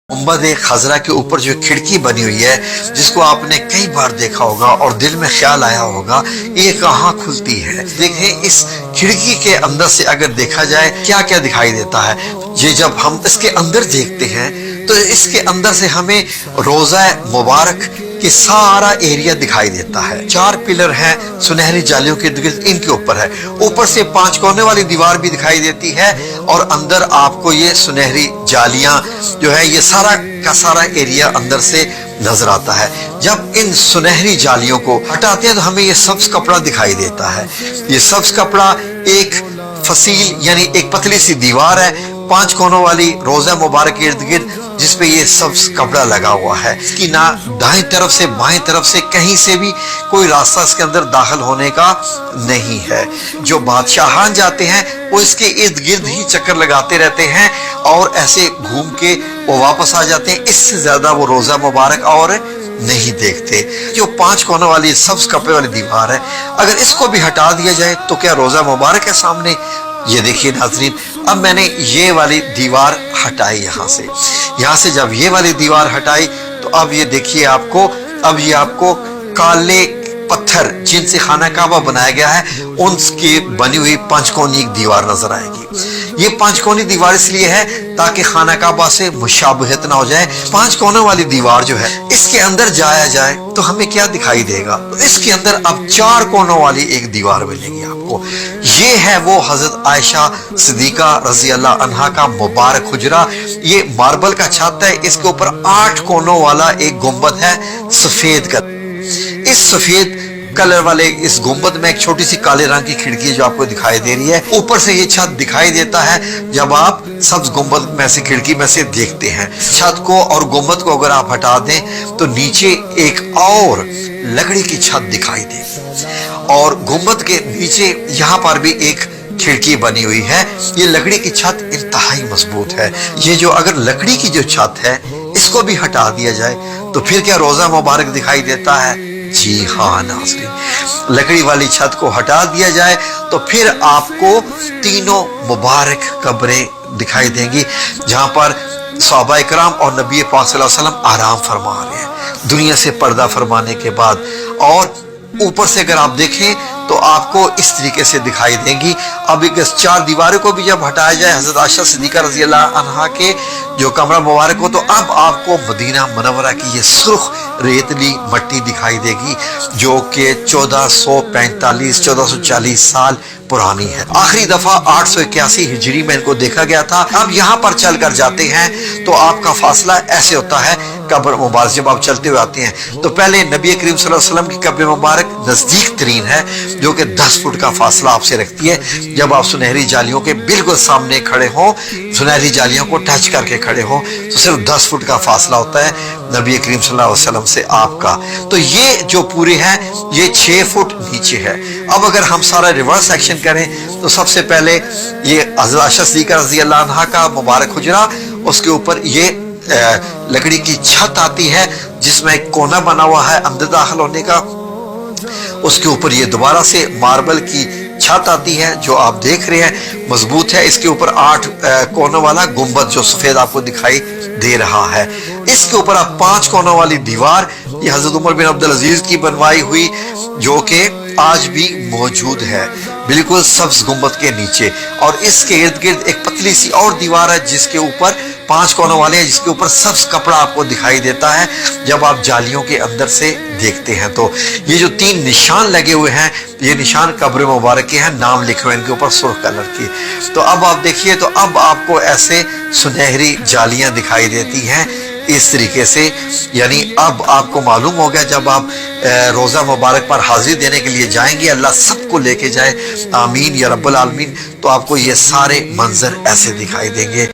गुंबद खजरा के ऊपर जो खिड़की बनी हुई है, जिसको आपने कई बार देखा होगा और दिल में ख्याल आया होगा ये कहाँ खुलती है। देखें इस खिड़की के अंदर से अगर देखा जाए क्या क्या दिखाई देता है। ये जब हम इसके अंदर देखते हैं तो इसके अंदर से हमें रोज़ा मुबारक कि सारा एरिया दिखाई देता है। 4 पिलर हैं सुनहरी जालियों के गिर्द, इनके ऊपर है। ऊपर से 5 कोने वाली दीवार भी दिखाई देती है और अंदर आपको ये सुनहरी जालियां जो है ये सारा का सारा एरिया अंदर से नजर आता है। जब इन सुनहरी जालियों को हटाते हैं तो हमें ये सब्ज कपड़ा दिखाई देता है। ये सब्ज कपड़ा एक फसील यानी एक पतली सी दीवार है 5 कोनों वाली रोजा मुबारक के इर्द गिर्द, जिसपे ये सब्ज कपड़ा लगा हुआ है। इसकी ना दाएं तरफ से बाएं तरफ से कहीं से भी कोई रास्ता इसके अंदर दाखिल होने का नहीं है। जो बादशाहान जाते हैं वो इसके इर्द गिर्द ही चक्कर लगाते रहते हैं और ऐसे घूम के वो वापस आ जाते हैं। इससे ज्यादा वो रोजा मुबारक और नहीं देखते। जो 5 कोनों वाली सब्ज कपड़े वाली दीवार है, अगर इसको भी हटा दिया जाए तो क्या रोजा मुबारक है सामने। ये देखिए नाज़रीन, अब मैंने ये वाली दीवार हटाई यहाँ से जब ये वाली दीवार हटाई तो अब ये देखिए अब ये आपको काले पत्थर जिनसे खाना काबा बनाया गया है उनकी बनी हुई 5 कोनी दीवार नजर आएगी। ये 5 कोनी दीवार इसलिए है ताकि खाना काबा से मुशाबहत ना हो जाए। 5 कोनों वाली दीवार जो है इसके अंदर जाया जाए तो हमें क्या दिखाई देगा, तो इसके अंदर अब 4 कोनों वाली एक दीवार मिलेगी आपको। ये है वो हजरत आयशा सिद्दीका रजी अल्लाह अन्हा का मुबारक हुजरा। ये मार्बल का छत है, इसके ऊपर 8 कोनों वाला एक गुंबद है सफेद का। इस सफेद कलर वाले इस गुंबद में एक छोटी सी काले रंग की खिड़की जो आपको दिखाई दे रही है। ऊपर से ये छत दिखाई देता है जब आप सब्ज गुंबद में से खिड़की में से देखते हैं। छत को और गुंबद को अगर आप हटा दें तो नीचे एक और लकड़ी की छत दिखाई देगी और गुंबद के नीचे यहाँ पर भी एक खिड़की बनी हुई है। ये लकड़ी की छत इंतहाई मजबूत है। ये जो अगर लकड़ी की जो छत है इसको भी हटा दिया जाए तो फिर क्या रोजा मुबारक दिखाई देता है। जी हाँ नाज़रीन, लकड़ी वाली छत को हटा दिया जाए तो फिर आपको तीनों मुबारक कब्रें दिखाई देंगी जहां पर सहाबा इकराम और नबी पाक सल्लल्लाहु अलैहि वसल्लम आराम फरमा रहे हैं दुनिया से पर्दा फरमाने के बाद। और ऊपर से अगर आप देखें तो आपको इस तरीके से दिखाई देंगी। अब एक 4 दीवारों को भी जब हटाया जाए हजरत आयशा सिद्दीका रजी अल्लाह अन्हा के जो कमरा मुबारक हो तो अब आपको मदीना मुनव्वरा की ये सुर्ख रेतली मट्टी दिखाई देगी जो कि 1440 साल पुरानी है। आखिरी दफा 881 हिजरी में इनको देखा गया था। अब यहाँ पर चल कर जाते हैं तो आपका फासला ऐसे होता है कब्र मुबारक जब आप चलते हुए आते हैं तो पहले नबी करीम सल्लल्लाहु अलैहि वसल्लम की कब्र मुबारक नजदीक तरीन है जो कि 10 फुट का फासला आपसे रखती है। जब आप सुनहरी जालियों के बिल्कुल सामने खड़े हो, सुनहरी जालियों को टच करके खड़े हो तो सिर्फ 10 फुट का फासला होता है नबी करीम सल्लल्लाहु अलैहि वसल्लम से आपका। तो ये जो पूरे हैं ये 6 फुट नीचे है। अब अगर हम सारा रिवर्स एक्शन करें तो सबसे पहले ये हज़रत आयशा सिद्दीका रज़ी अल्लाह अन्हा का मुबारक हुजरा, उसके ऊपर ये लकड़ी की छत आती है जिसमें एक कोना बना हुआ है अंदर दाखिल होने का। उसके ऊपर ये दोबारा से मार्बल की छत आती है जो आप देख रहे हैं मजबूत है। इसके ऊपर 8 कोनों वाला गुंबद जो सफेद आपको दिखाई दे रहा है। इसके ऊपर आप 5 कोनों वाली दीवार ये हजरत उमर बिन अब्दुल अजीज की बनवाई हुई जो कि आज भी मौजूद है बिल्कुल सब्ज गुंबद के नीचे। और इसके इर्द गिर्द एक पतली सी और दीवार है जिसके ऊपर 5 कोनों वाले हैं जिसके ऊपर सब्ज कपड़ा आपको दिखाई देता है जब आप जालियों के अंदर से देखते हैं। तो ये जो 3 निशान लगे हुए हैं ये निशान कब्र मुबारक के हैं, नाम लिखे हुए इनके ऊपर सुर्ख कलर की। तो अब आप देखिए तो अब आपको ऐसे सुनहरी जालियां दिखाई देती हैं इस तरीके से। यानी अब आपको मालूम हो गया जब आप रोज़ा मुबारक पर हाजिर देने के लिए जाएंगे, अल्लाह सबको लेके जाए आमीन या रब्बुल आलमीन, तो आपको ये सारे मंजर ऐसे दिखाई देंगे।